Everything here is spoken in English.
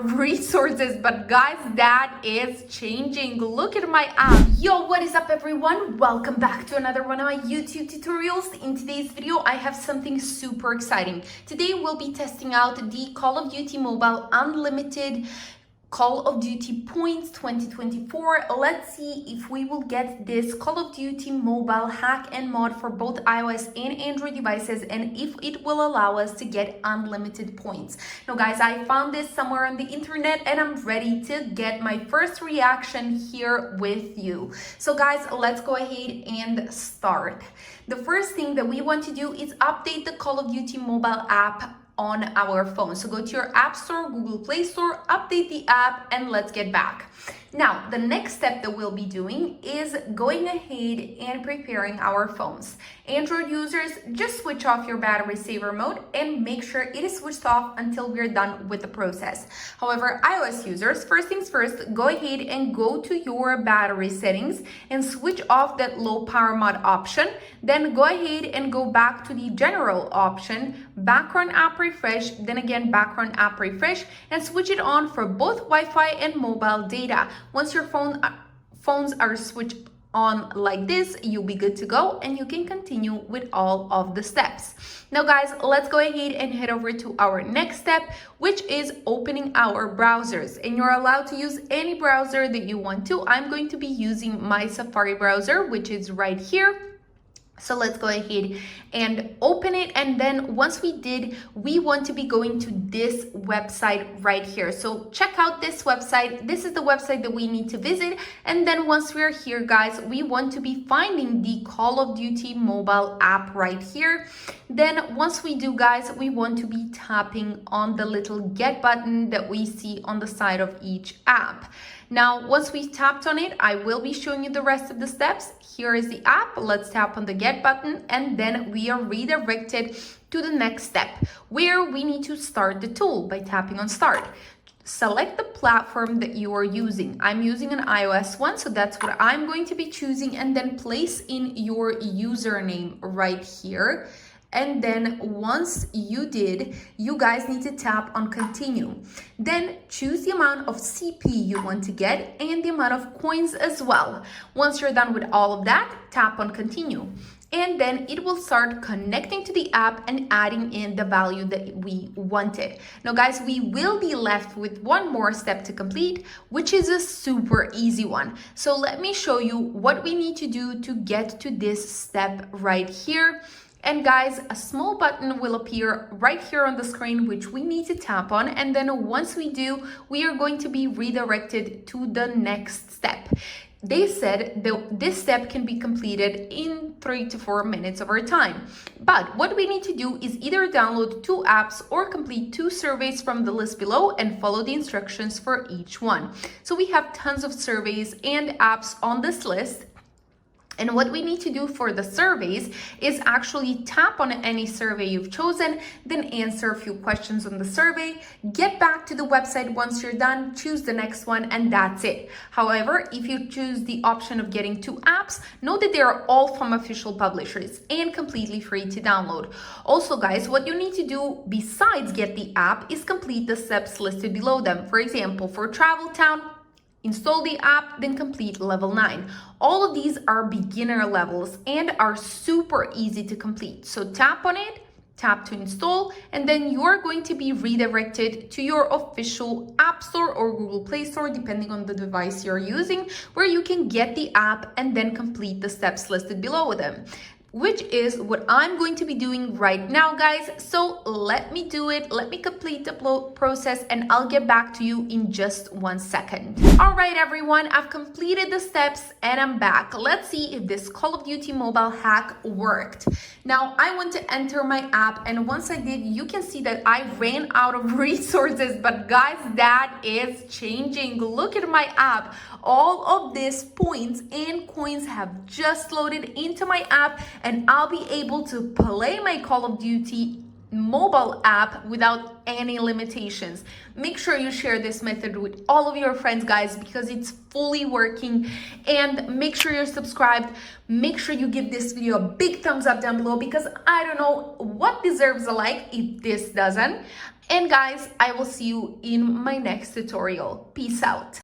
of resources, but guys, that is changing. Look at my app. Yo, what is up everyone? Welcome back to another one of my YouTube tutorials. In today's video, I have something super exciting. Today, we'll be testing out the Call of Duty Mobile Unlimited Call of Duty Points 2024. Let's see if we will get this Call of Duty mobile hack and mod for both iOS and Android devices, and if it will allow us to get unlimited points. Now guys, I found this somewhere on the internet and I'm ready to get my first reaction here with you. So guys, let's go ahead and start. The first thing that we want to do is update the Call of Duty mobile app on our phone. So go to your App Store, Google Play Store, update the app, and let's get back. Now, the next step that we'll be doing is going ahead and preparing our phones. Android users, just switch off your battery saver mode and make sure it is switched off until we're done with the process. However, iOS users, first things first, go ahead and go to your battery settings and switch off that low power mode option. Then go ahead and go back to the general option, background app refresh, then again background app refresh, and switch it on for both Wi-Fi and mobile data. Once your phones are switched on like this, you'll be good to go and you can continue with all of the steps. Now guys, let's go ahead and head over to our next step, which is opening our browsers. And you're allowed to use any browser that you want to. I'm going to be using my Safari browser, which is right here. So let's go ahead and open it. And then once we did, we want to be going to this website right here. So check out this website. This is the website that we need to visit. And then once we're here, guys, we want to be finding the Call of Duty mobile app right here. Then once we do, guys, we want to be tapping on the little get button that we see on the side of each app. Now, once we tapped on it, I will be showing you the rest of the steps. Here is the app. Let's tap on the get button and then we are redirected to the next step where we need to start the tool by tapping on start. Select the platform that you are using. I'm using an iOS one, so that's what I'm going to be choosing, and then place in your username right here. And then once you did, you guys need to tap on continue. Then choose the amount of CP you want to get and the amount of coins as well. Once you're done with all of that, tap on continue. And then it will start connecting to the app and adding in the value that we wanted. Now guys, we will be left with one more step to complete, which is a super easy one. So let me show you what we need to do to get to this step right here. And guys, a small button will appear right here on the screen, which we need to tap on. And then once we do, we are going to be redirected to the next step. They said that this step can be completed in 3 to 4 minutes of our time. But what we need to do is either download 2 apps or complete 2 surveys from the list below and follow the instructions for each one. So we have tons of surveys and apps on this list. And what we need to do for the surveys is actually tap on any survey you've chosen, then answer a few questions on the survey, get back to the website once you're done, choose the next one, and that's it. However, if you choose the option of getting 2 apps, know that they are all from official publishers and completely free to download. Also, guys, what you need to do besides get the app is complete the steps listed below them. For example, for Travel Town, install the app, then complete level 9. All of these are beginner levels and are super easy to complete. So tap on it, tap to install, and then you're going to be redirected to your official App Store or Google Play Store, depending on the device you're using, where you can get the app and then complete the steps listed below them, which is what I'm going to be doing right now, guys. So let me do it. Let me complete the process and I'll get back to you in just 1 second. All right, everyone, I've completed the steps and I'm back. Let's see if this Call of Duty mobile hack worked. Now, I want to enter my app, and once I did, you can see that I ran out of resources, but guys, that is changing. Look at my app. All of these points and coins have just loaded into my app, and I'll be able to play my Call of Duty mobile app without any limitations. Make sure you share this method with all of your friends, guys, because it's fully working. And make sure you're subscribed. Make sure you give this video a big thumbs up down below, because I don't know what deserves a like if this doesn't. And guys, I will see you in my next tutorial. Peace out.